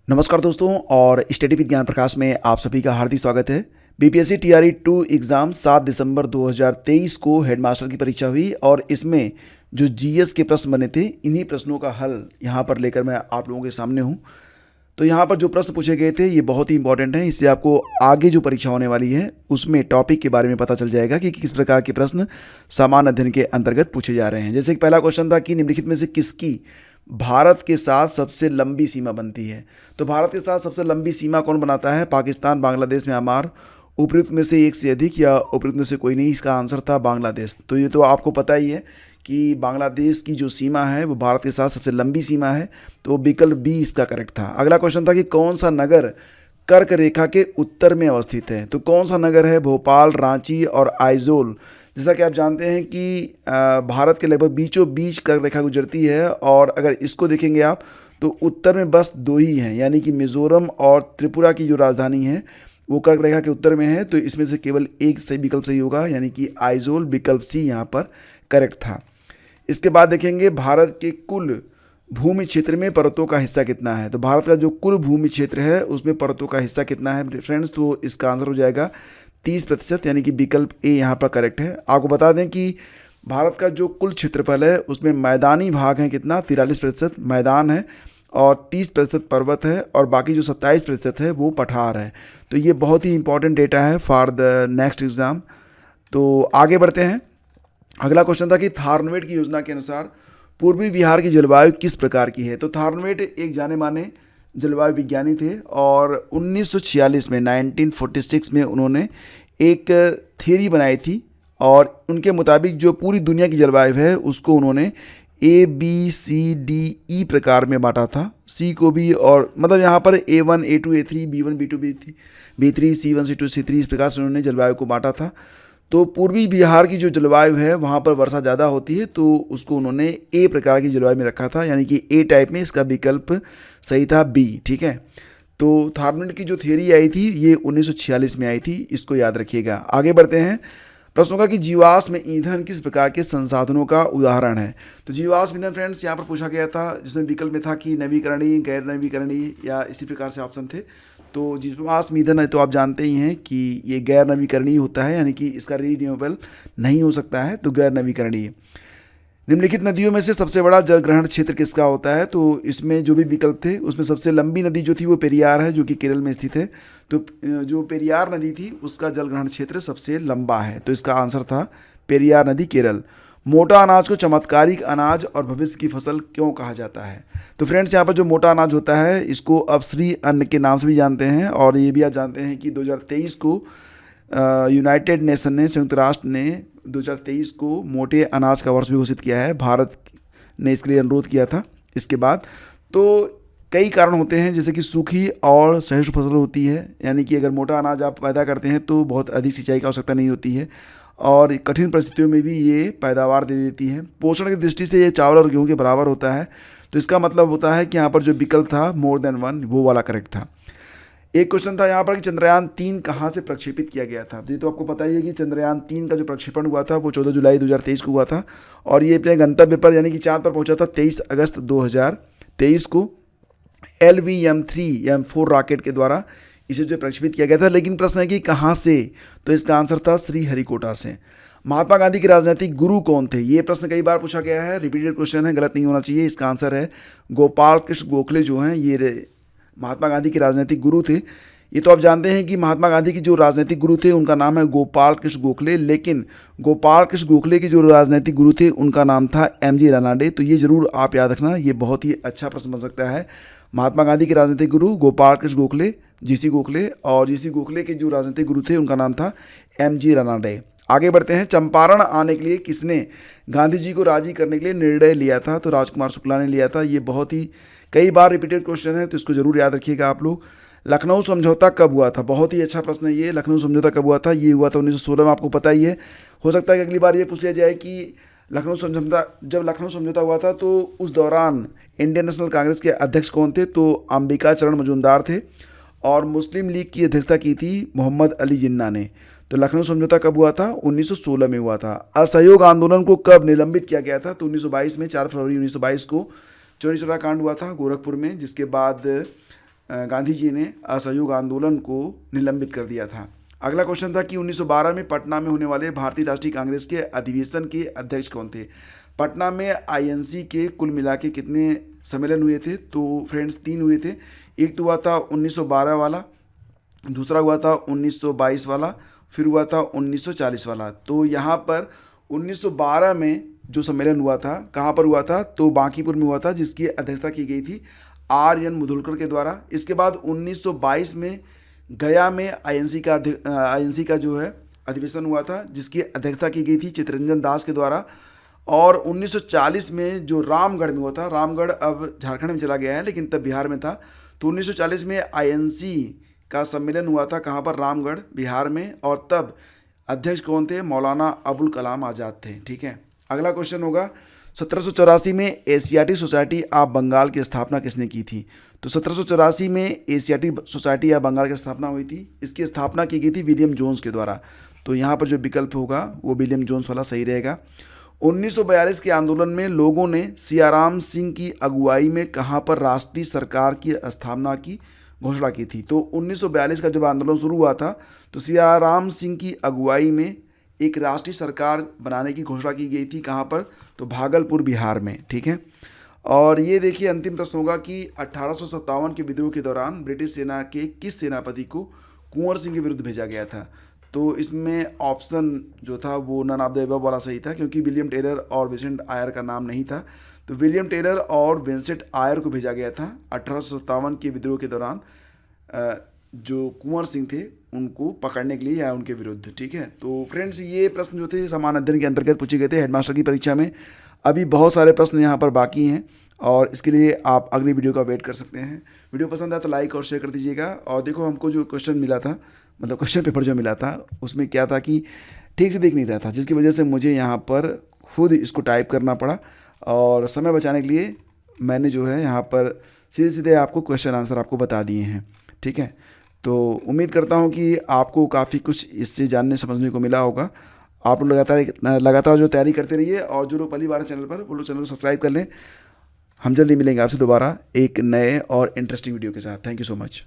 नमस्कार दोस्तों और स्टडी विद ज्ञान प्रकाश में आप सभी का हार्दिक स्वागत है। बीपीएससी टीआरई 2 एग्ज़ाम 7 दिसंबर 2023 को हेडमास्टर की परीक्षा हुई और इसमें जो जीएस के प्रश्न बने थे इन्हीं प्रश्नों का हल यहाँ पर लेकर मैं आप लोगों के सामने हूँ। तो यहाँ पर जो प्रश्न पूछे गए थे ये बहुत ही इंपॉर्टेंट हैं, इससे आपको आगे जो परीक्षा होने वाली है उसमें टॉपिक के बारे में पता चल जाएगा कि किस प्रकार के प्रश्न सामान्य अध्ययन के अंतर्गत पूछे जा रहे हैं। जैसे कि पहला क्वेश्चन था कि निम्नलिखित में से किसकी भारत के साथ सबसे लंबी सीमा बनती है। तो भारत के साथ सबसे लंबी सीमा कौन बनाता है? पाकिस्तान, बांग्लादेश, म्यांमार, उपयुक्त में से एक से अधिक या उपयुक्त में से कोई नहीं। इसका आंसर था बांग्लादेश। तो ये तो आपको पता ही है कि बांग्लादेश की जो सीमा है वो भारत के साथ सबसे लंबी सीमा है, तो विकल्प बी इसका करेक्ट था। अगला क्वेश्चन था कि कौन सा नगर कर्क रेखा के उत्तर में अवस्थित है। तो कौन सा नगर है? भोपाल, रांची और आइजोल। जैसा कि आप जानते हैं कि भारत के लगभग बीचों बीच कर्क रेखा गुजरती है और अगर इसको देखेंगे आप तो उत्तर में बस दो ही हैं, यानी कि मिजोरम और त्रिपुरा की जो राजधानी है वो कर्क रेखा के उत्तर में है। तो इसमें से केवल एक सही विकल्प सही होगा, यानी कि आइजोल, विकल्प सी यहाँ पर करेक्ट था। इसके बाद देखेंगे भारत के कुल भूमि क्षेत्र में पर्वतों का हिस्सा कितना है। तो भारत का जो कुल भूमि क्षेत्र है उसमें पर्वतों का हिस्सा कितना है फ्रेंड्स? तो इसका आंसर हो जाएगा 30%, यानी कि विकल्प ए यहाँ पर करेक्ट है। आपको बता दें कि भारत का जो कुल क्षेत्रफल है उसमें मैदानी भाग है कितना? 43% मैदान है और 30% पर्वत है और बाकी जो 27% है वो पठार है। तो ये बहुत ही इंपॉर्टेंट डेटा है फॉर द नेक्स्ट एग्ज़ाम। तो आगे बढ़ते हैं। अगला क्वेश्चन था कि थारनवेट की योजना के अनुसार पूर्वी बिहार की जलवायु किस प्रकार की है। तो थारनवेट एक जाने माने जलवायु विज्ञानी थे और 1946 में 1946 में उन्होंने एक थ्योरी बनाई थी और उनके मुताबिक जो पूरी दुनिया की जलवायु है उसको उन्होंने ABCDE प्रकार में बांटा था। सी को भी, और मतलब यहाँ पर A1 A2 A3 B1 B2 B3 C1 C2 C3 इस प्रकार से उन्होंने जलवायु को बांटा था। तो पूर्वी बिहार की जो जलवायु है वहाँ पर वर्षा ज़्यादा होती है, तो उसको उन्होंने ए प्रकार की जलवायु में रखा था, यानी कि ए टाइप में। इसका विकल्प सही था बी। ठीक है, तो थारनवेट की जो थियरी आई थी ये 1946 में आई थी, इसको याद रखिएगा। आगे बढ़ते हैं। प्रश्नों का कि जीवाश्म ईंधन किस प्रकार के संसाधनों का उदाहरण है। तो जीवाश्म ईंधन फ्रेंड्स यहाँ पर पूछा गया था, जिसमें विकल्प में था कि नवीकरणीय, गैर नवीकरणीय या इसी प्रकार से ऑप्शन थे। तो जीवाश्म ईंधन है तो आप जानते ही हैं कि ये गैर नवीकरणीय होता है, यानी कि इसका रीन्यूएबल नहीं हो सकता है, तो गैर नवीकरणीय। निम्नलिखित नदियों में से सबसे बड़ा जल ग्रहण क्षेत्र किसका होता है। तो इसमें जो भी विकल्प थे उसमें सबसे लंबी नदी जो थी वो पेरियार है, जो कि केरल में स्थित है। तो जो पेरियार नदी थी उसका जल ग्रहण क्षेत्र सबसे लंबा है, तो इसका आंसर था पेरियार नदी, केरल। मोटा अनाज को चमत्कारिक अनाज और भविष्य की फसल क्यों कहा जाता है। तो फ्रेंड्स यहाँ पर जो मोटा अनाज होता है इसको अपश्री अन्न के नाम से भी जानते हैं, और ये भी आप जानते हैं कि 2023 को यूनाइटेड नेशन ने, संयुक्त राष्ट्र ने 2023 को मोटे अनाज का वर्ष भी घोषित किया है। भारत ने इसके लिए अनुरोध किया था। इसके बाद तो कई कारण होते हैं, जैसे कि सूखी और सहिष्णु फसल होती है, यानी कि अगर मोटा अनाज आप पैदा करते हैं तो बहुत अधिक सिंचाई की आवश्यकता नहीं होती है और कठिन परिस्थितियों में भी ये पैदावार दे देती है। पोषण की दृष्टि से ये चावल और गेहूं के बराबर होता है, तो इसका मतलब होता है कि यहाँ पर जो विकल्प था मोर देन वन वो वाला करेक्ट था। एक क्वेश्चन था यहाँ पर कि चंद्रयान 3 कहाँ से प्रक्षेपित किया गया था। ये तो आपको पता ही है कि चंद्रयान 3 का जो प्रक्षेपण हुआ था वो 14 जुलाई 2023 को हुआ था और ये अपने गंतव्य पर यानी कि चांद पर पहुंचा था 23 अगस्त 2023 को। LVM-3 रॉकेट के द्वारा इसे जो प्रक्षेपित किया गया था। लेकिन प्रश्न है कि कहाँ से, तो इसका आंसर था श्रीहरिकोटा से। महात्मा गांधी के राजनीतिक गुरु कौन थे। ये प्रश्न कई बार पूछा गया है, रिपीटेड क्वेश्चन है, गलत नहीं होना चाहिए। इसका आंसर है गोपाल कृष्ण गोखले जो हैं ये महात्मा गांधी के राजनीतिक गुरु थे। ये तो आप जानते हैं कि महात्मा गांधी की जो राजनीतिक गुरु थे उनका नाम है गोपाल कृष्ण गोखले, लेकिन गोपाल कृष्ण गोखले के जो राजनीतिक गुरु थे उनका नाम था MG रानाडे। तो ये जरूर आप याद रखना, ये बहुत ही अच्छा प्रश्न बन सकता है। महात्मा गांधी के राजनीतिक गुरु गोपाल कृष्ण गोखले, GC गोखले, और GC गोखले के जो राजनीतिक गुरु थे उनका नाम था MG रानाडे। आगे बढ़ते हैं। चंपारण आने के लिए किसने गांधी जी को राजी करने के लिए निर्णय लिया था। तो राजकुमार शुक्ला ने लिया था। ये बहुत ही कई बार रिपीटेड क्वेश्चन है, तो इसको जरूर याद रखिएगा आप लोग। लखनऊ समझौता कब हुआ था। बहुत ही अच्छा प्रश्न है ये। लखनऊ समझौता कब हुआ था। ये हुआ था 1916 में, आपको पता ही है। हो सकता है कि अगली बार ये पूछ लिया जाए कि लखनऊ समझौता, जब लखनऊ समझौता हुआ था तो उस दौरान इंडियन नेशनल कांग्रेस के अध्यक्ष कौन थे। तो अंबिका चरण मजूमदार थे और मुस्लिम लीग की अध्यक्षता की थी मोहम्मद अली जिन्ना ने। तो लखनऊ समझौता कब हुआ था। 1916 में हुआ था। असहयोग आंदोलन को कब निलंबित किया गया था। तो 1922 में, 4 फरवरी 1922 को चौरी चौरा कांड हुआ था गोरखपुर में, जिसके बाद गांधी जी ने असहयोग आंदोलन को निलंबित कर दिया था। अगला क्वेश्चन था कि 1912 में पटना में होने वाले भारतीय राष्ट्रीय कांग्रेस के अधिवेशन के अध्यक्ष कौन थे। पटना में आईएनसी के कुल मिला के कितने सम्मेलन हुए थे? तो फ्रेंड्स 3 हुए थे। एक तो हुआ था 1912 वाला, दूसरा हुआ था 1922 वाला, फिर हुआ था 1940 वाला। तो यहाँ पर 1912 में जो सम्मेलन हुआ था कहाँ पर हुआ था? तो बांकीपुर में हुआ था, जिसकी अध्यक्षता की गई थी आर.एन. मुधोलकर के द्वारा। इसके बाद 1922 में गया में आईएनसी का जो है अधिवेशन हुआ था, जिसकी अध्यक्षता की गई थी चित्तरंजन दास के द्वारा। और 1940 में जो रामगढ़ में हुआ था, रामगढ़ अब झारखंड में चला गया है लेकिन तब बिहार में था, तो 1940 में आईएनसी का सम्मेलन हुआ था कहाँ पर? रामगढ़, बिहार में। और तब अध्यक्ष कौन थे? मौलाना अबुल कलाम आज़ाद थे। ठीक है, अगला क्वेश्चन होगा 1784 में एशियाटिक सोसाइटी ऑफ बंगाल की स्थापना किसने की थी? तो 1784 में एशियाटिक सोसाइटी ऑफ बंगाल की स्थापना हुई थी। इसकी स्थापना की गई थी विलियम जोन्स के द्वारा। तो यहाँ पर जो विकल्प होगा वो विलियम जोन्स वाला सही रहेगा। 1942 के आंदोलन में लोगों ने सियाराम सिंह की अगुवाई में कहाँ पर राष्ट्रीय सरकार की स्थापना की घोषणा की थी? तो 1942 का जब आंदोलन शुरू हुआ था तो सियाराम सिंह की अगुवाई में एक राष्ट्रीय सरकार बनाने की घोषणा की गई थी। कहाँ पर? तो भागलपुर, बिहार में। ठीक है, और ये देखिए अंतिम प्रश्न होगा कि 1857 के विद्रोह के दौरान ब्रिटिश सेना के किस सेनापति को कुंवर सिंह के विरुद्ध भेजा गया था? तो इसमें ऑप्शन जो था वो नन ऑफ द अबव वाला सही था, क्योंकि विलियम टेलर और विंसेंट आयर का नाम नहीं था। तो विलियम टेलर और विंसेंट आयर को भेजा गया था 1857 के विद्रोह के दौरान जो कुंवर सिंह थे उनको पकड़ने के लिए या उनके विरुद्ध। ठीक है, तो फ्रेंड्स ये प्रश्न जो थे सामान्य अध्ययन के अंतर्गत पूछे गए थे हेडमास्टर की परीक्षा में। अभी बहुत सारे प्रश्न यहाँ पर बाकी हैं और इसके लिए आप अगली वीडियो का वेट कर सकते हैं। वीडियो पसंद आया तो लाइक और शेयर कर दीजिएगा। और देखो हमको जो क्वेश्चन मिला था, मतलब क्वेश्चन पेपर जो मिला था, उसमें क्या था कि ठीक से दिख नहीं रहा था, जिसकी वजह से मुझे यहाँ पर खुद इसको टाइप करना पड़ा। और समय बचाने के लिए मैंने जो है यहाँ पर सीधे सीधे आपको क्वेश्चन आंसर आपको बता दिए हैं। ठीक है, तो उम्मीद करता हूँ कि आपको काफ़ी कुछ इससे जानने समझने को मिला होगा। आप लोग लगातार जो तैयारी करते रहिए, और जो लोग पहली बार चैनल पर वो लोग चैनल को सब्सक्राइब कर लें। हम जल्दी मिलेंगे आपसे दोबारा एक नए और इंटरेस्टिंग वीडियो के साथ। Thank you so much.